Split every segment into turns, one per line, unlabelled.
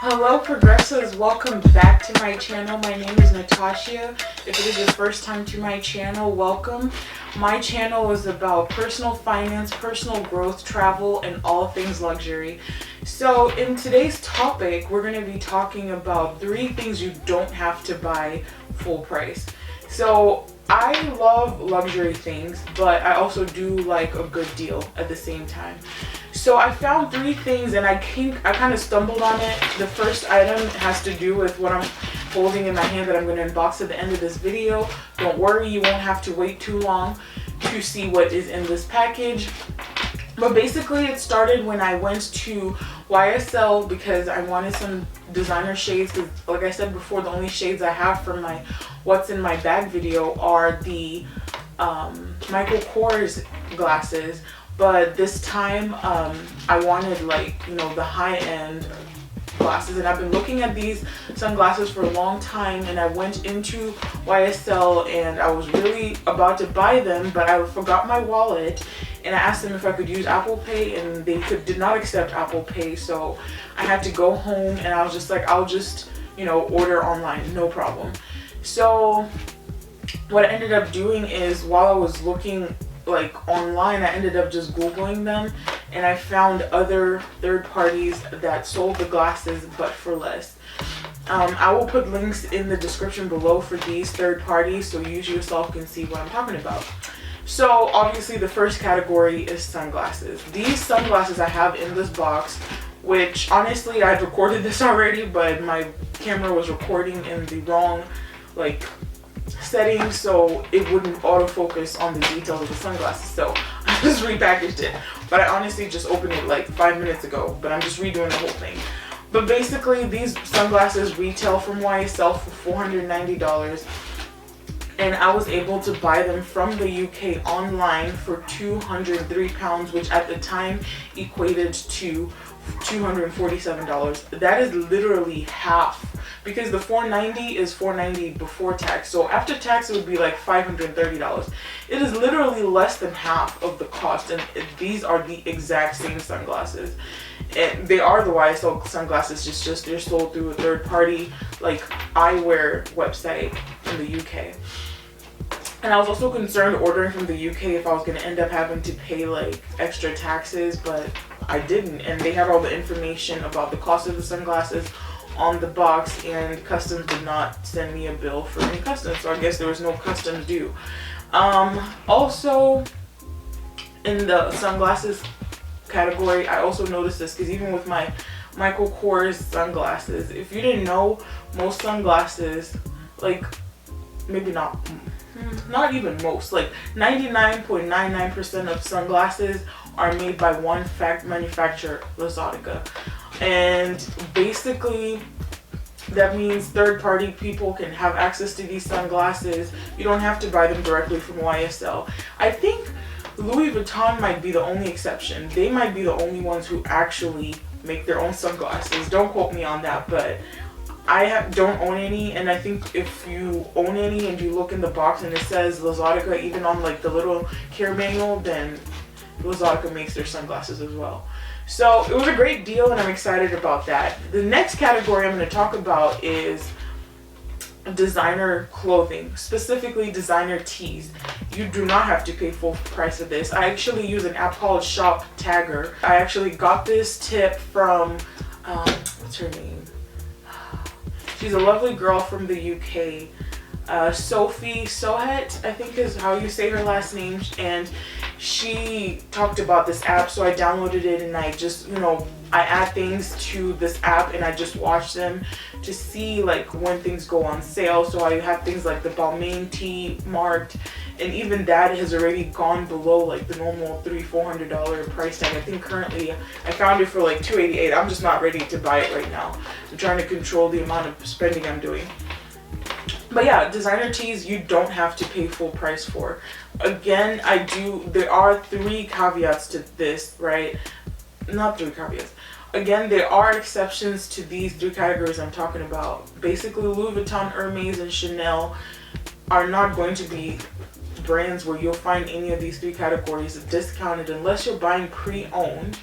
Hello progressives, welcome back to my channel. My name is Natashea. If it is your first time to my channel, welcome. My channel is about personal finance, personal growth, travel, and all things luxury. So in today's topic, we're going to be talking about 3 things you don't have to buy full price. So I love luxury things, but I also do like a good deal at the same time. So I found 3 things and I kind of stumbled on it. The first item has to do with what I'm holding in my hand that I'm going to unbox at the end of this video. Don't worry, you won't have to wait too long to see what is in this package. But basically it started when I went to YSL because I wanted some designer shades. Because like I said before, the only shades I have for my what's in my bag video are the Michael Kors glasses. But this time I wanted, like, you know, the high-end glasses, and I've been looking at these sunglasses for a long time, and I went into YSL and I was really about to buy them, but I forgot my wallet, and I asked them if I could use Apple Pay, and they did not accept Apple Pay, so I had to go home, and I was just like, I'll just, you know, order online, no problem. So what I ended up doing is, while I was looking like online, I ended up just Googling them, and I found other third parties that sold the glasses but for less. I will put links in the description below for these third parties so you yourself can see what I'm talking about. So obviously the first category is sunglasses. These sunglasses I have in this box, which honestly I've recorded this already, but my camera was recording in the wrong settings, so it wouldn't autofocus on the details of the sunglasses, so I just repackaged it. But I honestly just opened it like 5 minutes ago, but I'm just redoing the whole thing. But basically these sunglasses retail from YSL for $490, and I was able to buy them from the UK online for £203, which at the time equated to $247. That is literally half, because the $490 is $490 before tax, so after tax it would be like $530. It is literally less than half of the cost, and these are the exact same sunglasses, and they are the YSL sunglasses, just they're sold through a third party like eyewear website in the UK. And I was also concerned ordering from the UK if I was going to end up having to pay like extra taxes, but I didn't, and they had all the information about the cost of the sunglasses on the box, and customs did not send me a bill for any customs, so I guess there was no customs due. Also in the sunglasses category, I also noticed this, because even with my Michael Kors sunglasses, if you didn't know, most sunglasses, like maybe not even most, like 99.99% of sunglasses are made by one manufacturer, Luxottica. And basically that means third-party people can have access to these sunglasses. You don't have to buy them directly from YSL. I think Louis Vuitton might be the only exception. They might be the only ones who actually make their own sunglasses. Don't quote me on that, but I don't own any, and I think if you own any and you look in the box and it says Luxottica even on like the little care manual, then Luxottica makes their sunglasses as well. So it was a great deal, and I'm excited about that. The next category I'm going to talk about is designer clothing, specifically designer tees. You do not have to pay full price for this. I actually use an app called Shop Tagger. I actually got this tip from what's her name? She's a lovely girl from the UK. Sophie Sohet, I think is how you say her last name, and she talked about this app, so I downloaded it, and I just, you know, I add things to this app and I just watch them to see like when things go on sale. So I have things like the Balmain tee marked, and even that has already gone below like the normal $300-400 price tag. I think currently I found it for like $288. I'm just not ready to buy it right now. I'm trying to control the amount of spending I'm doing. But yeah, designer tees you don't have to pay full price for. Again, there are 3 caveats to this, right? Not 3 caveats. Again, there are exceptions to these 3 categories I'm talking about. Basically, Louis Vuitton, Hermes, and Chanel are not going to be brands where you'll find any of these 3 categories discounted unless you're buying pre-owned.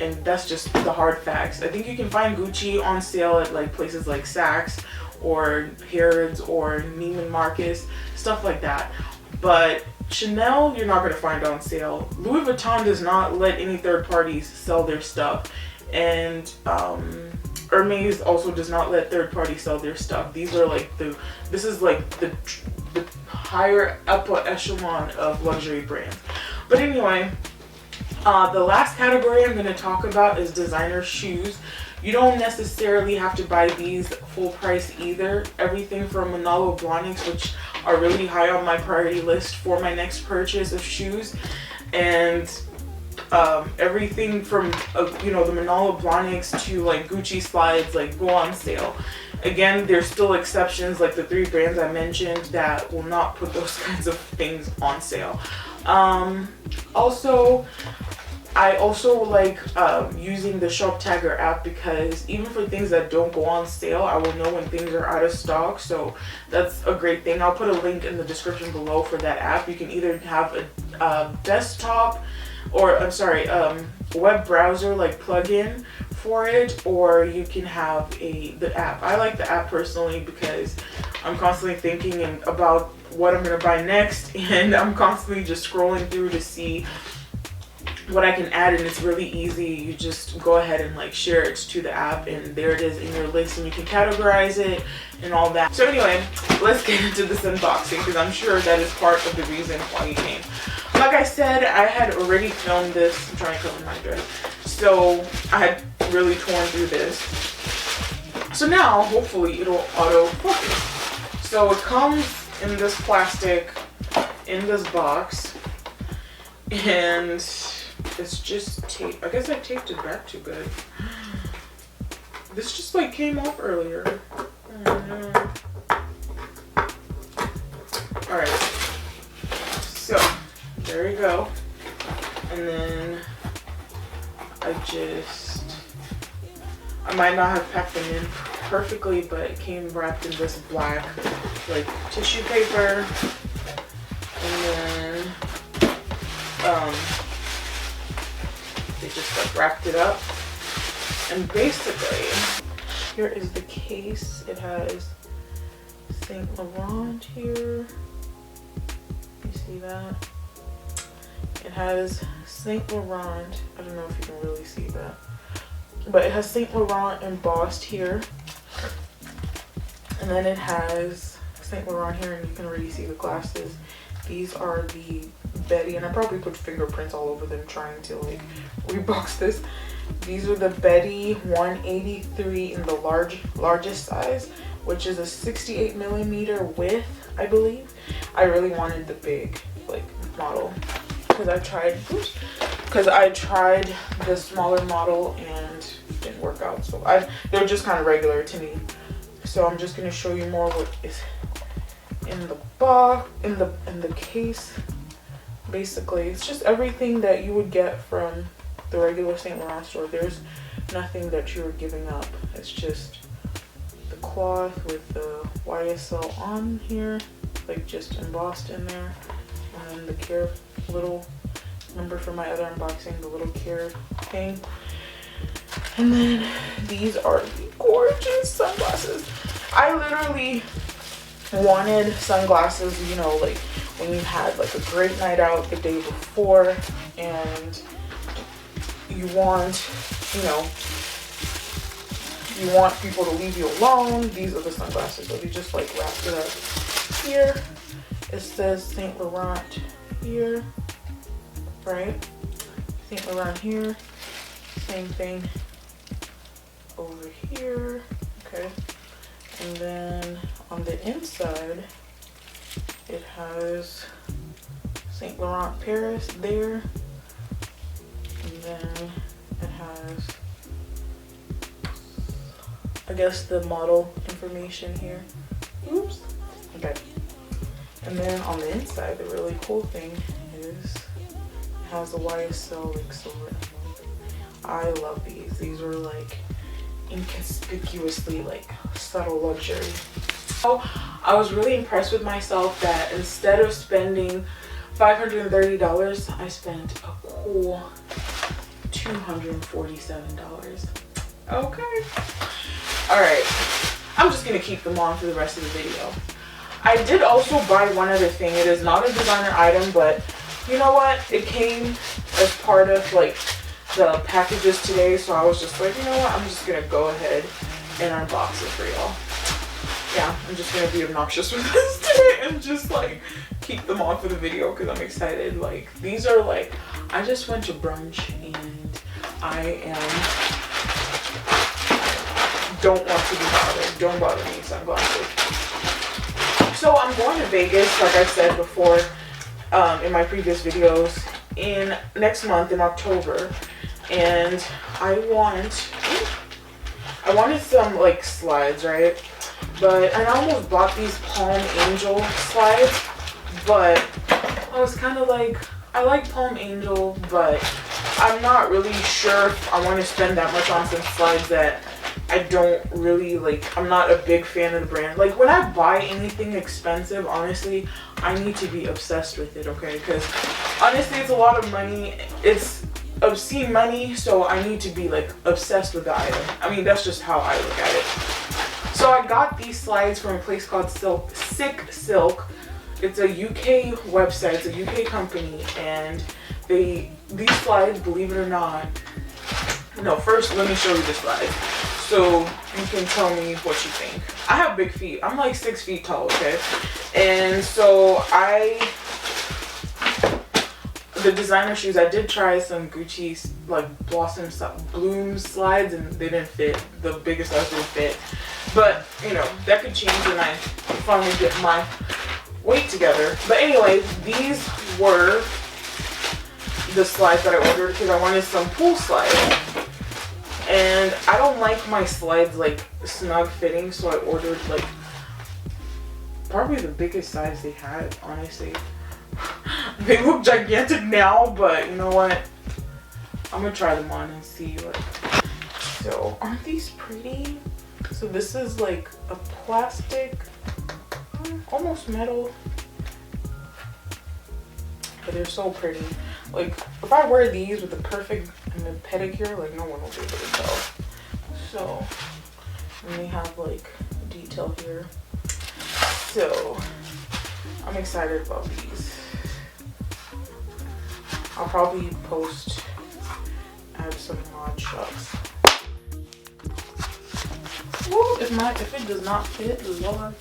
and that's just the hard facts. I think you can find Gucci on sale at like places like Saks or Harrods or Neiman Marcus, stuff like that. But Chanel, you're not going to find on sale. Louis Vuitton does not let any third parties sell their stuff. And Hermes also does not let third parties sell their stuff. These are like this is like the higher upper echelon of luxury brands. But anyway, the last category I'm going to talk about is designer shoes. You don't necessarily have to buy these full price either. Everything from Manolo Blahniks, which are really high on my priority list for my next purchase of shoes, and everything from you know, the Manolo Blahniks to like Gucci slides, like go on sale. Again, there's still exceptions like the 3 brands I mentioned that will not put those kinds of things on sale. I also like using the Shop Tagger app, because even for things that don't go on sale, I will know when things are out of stock. So that's a great thing. I'll put a link in the description below for that app. You can either have a desktop, or I'm sorry, web browser like plugin for it, or you can have the app. I like the app personally because I'm constantly thinking about what I'm gonna buy next, and I'm constantly just scrolling through to see what I can add, and it's really easy. You just go ahead and like share it to the app, and there it is in your list, and you can categorize it and all that. So anyway, let's get into this unboxing, because I'm sure that is part of the reason why you came. Like I said, I had already filmed this. I'm trying to cover my dress, so I had really torn through this. So now hopefully it'll auto focus. So it comes in this plastic, in this box, and it's just tape. I guess I taped it back too good. This just like came off earlier. Alright. So, there you go. And then I might not have packed them in perfectly, but it came wrapped in this black like tissue paper. And then they just like wrapped it up, and basically here is the case. It has Saint Laurent here. You see that? It has Saint Laurent. I don't know if you can really see that, but it has Saint Laurent embossed here, and then it has Saint Laurent here, and you can already see the glasses. These are the Betty, and I probably put fingerprints all over them trying to like rebox this. These are the Betty 183 in the largest size, which is a 68mm width, I believe. I really wanted the big like model, because I tried the smaller model and it didn't work out. So they're just kind of regular to me. So I'm just gonna show you more what is in the box, in the case. Basically, it's just everything that you would get from the regular Saint Laurent store. There's nothing that you're giving up. It's just the cloth with the YSL on here, like just embossed in there, and then the care little, remember from my other unboxing, the little care thing. And then these are the gorgeous sunglasses. I literally wanted sunglasses, you know, like when you had like a great night out the day before and you want, you know, you want people to leave you alone. These are the sunglasses. So we just like wrapped it up here. It says Saint Laurent here, right? Saint Laurent here. Same thing over here. Okay. And then on the inside, it has Saint Laurent Paris there. And then it has, I guess, the model information here. Oops. Okay. And then on the inside, the really cool thing is it has a YSL like silver. I love these. These are like inconspicuously like subtle luxury. So I was really impressed with myself that instead of spending $530, I spent a cool $247. Okay. Alright. I'm just gonna keep them on for the rest of the video. I did also buy one other thing. It is not a designer item, but you know what? It came as part of like the packages today, so I was just like, you know what? I'm just gonna go ahead and unbox it for y'all. Yeah, I'm just gonna be obnoxious with this today and just like keep them on for the video because I'm excited. Like, these are like, I just went to brunch and I don't want to be bothered. Don't bother me, sunglasses. So I'm going to Vegas, like I said before in my previous videos, in next month in October, and I wanted some like slides, right? But I almost bought these Palm Angel slides, but I was kind of like, I like Palm Angel, but I'm not really sure if I want to spend that much on some slides that I don't really like. I'm not a big fan of the brand. Like, when I buy anything expensive, honestly, I need to be obsessed with it, okay? Because honestly, it's a lot of money. It's obscene money, so I need to be like obsessed with the item. I mean, that's just how I look at it. So I got these slides from a place called Sick Silk. It's a UK website, it's a UK company, and these slides, believe it or not, no, first let me show you the slides so you can tell me what you think. I have big feet. I'm like 6 feet tall, okay? And so the designer shoes, I did try some Gucci like Blossom Bloom slides and they didn't fit. The biggest size didn't fit. But, you know, that could change when I finally get my weight together. But anyway, these were the slides that I ordered because I wanted some pool slides. And I don't like my slides like snug fitting, so I ordered like probably the biggest size they had, honestly. They look gigantic now, but you know what? I'm gonna try them on and see what. So, aren't these pretty? So this is like a plastic, almost metal, but they're so pretty. Like, if I wear these with the perfect pedicure, like no one will be able to tell. So, and they have like detail here. So, I'm excited about these. I'll probably add some mod shots. Woo, if it does not fit, Lord.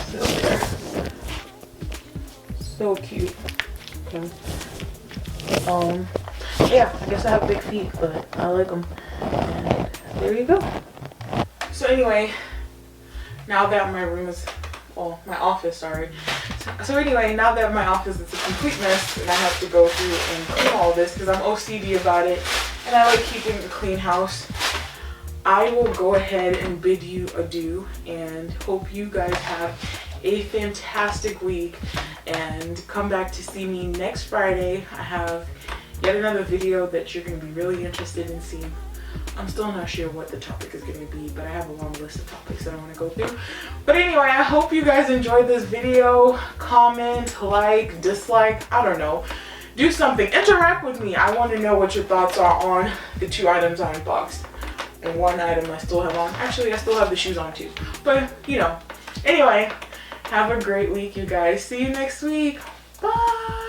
So there. So cute. Okay. Yeah, I guess I have big feet, but I like them. And there you go. So anyway, now that my room is, well, my office, sorry. So anyway, now that my office is a complete mess and I have to go through and clean all this because I'm OCD about it and I like keeping a clean house, I will go ahead and bid you adieu and hope you guys have a fantastic week and come back to see me next Friday. I have yet another video that you're going to be really interested in seeing. I'm still not sure what the topic is going to be, but I have a long list of topics that I want to go through. But anyway, I hope you guys enjoyed this video. Comment, like, dislike, I don't know. Do something. Interact with me. I want to know what your thoughts are on the 2 items I unboxed. And 1 item I still have on. Actually, I still have the shoes on too. But, you know. Anyway, have a great week, you guys. See you next week. Bye.